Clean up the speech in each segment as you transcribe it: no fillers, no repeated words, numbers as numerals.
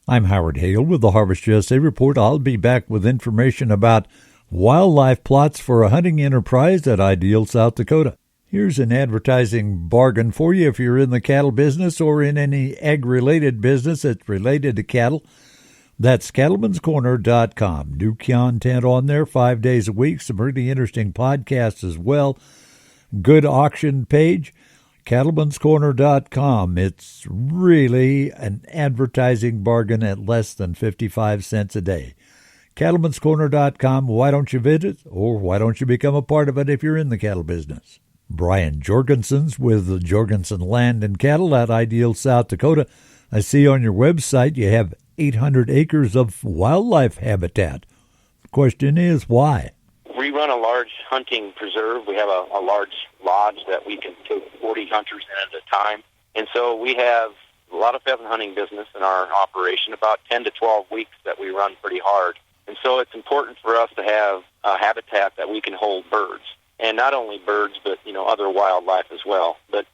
I'm Howard Hale with the Harvest USA Report. I'll be back with information about wildlife plots for a hunting enterprise at Ideal, South Dakota. Here's an advertising bargain for you if you're in the cattle business or in any ag-related business that's related to cattle. That's cattleman'scorner.com. New content on there 5 days a week. Some really interesting podcasts as well. Good auction page. cattleman'scorner.com. It's really an advertising bargain at less than 55 cents a day. cattleman'scorner.com. Why don't you visit, or why don't you become a part of it if you're in the cattle business? Bryan Jorgensen's with the Jorgensen Land and Cattle at Ideal, South Dakota. I see on your website you have 800 acres of wildlife habitat. The question is, why? We run a large hunting preserve. We have a large lodge that we can take 40 hunters in at a time. And so we have a lot of pheasant hunting business in our operation, about 10 to 12 weeks that we run pretty hard. And so it's important for us to have a habitat that we can hold birds. And not only birds, but, other wildlife as well. But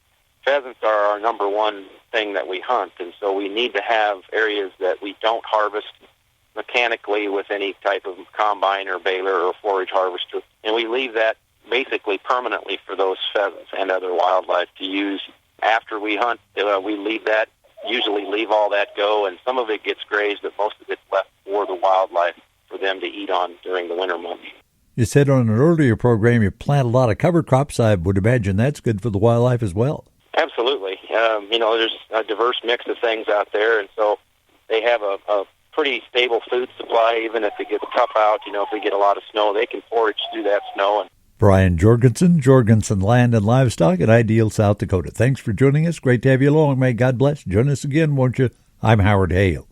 pheasants are our number one thing that we hunt. And so we need to have areas that we don't harvest mechanically with any type of combine or baler or forage harvester. And we leave that basically permanently for those pheasants and other wildlife to use after we hunt. We usually leave all that go, and some of it gets grazed, but most of it's left for the wildlife for them to eat on during the winter months. You said on an earlier program you plant a lot of cover crops. I would imagine that's good for the wildlife as well. Absolutely. There's a diverse mix of things out there, and so they have a pretty stable food supply. Even if it gets tough out, if we get a lot of snow, they can forage through that snow. Bryan Jorgensen, Jorgensen Land and Livestock at Ideal, South Dakota. Thanks for joining us. Great to have you along. May God bless. Join us again, won't you? I'm Howard Hale.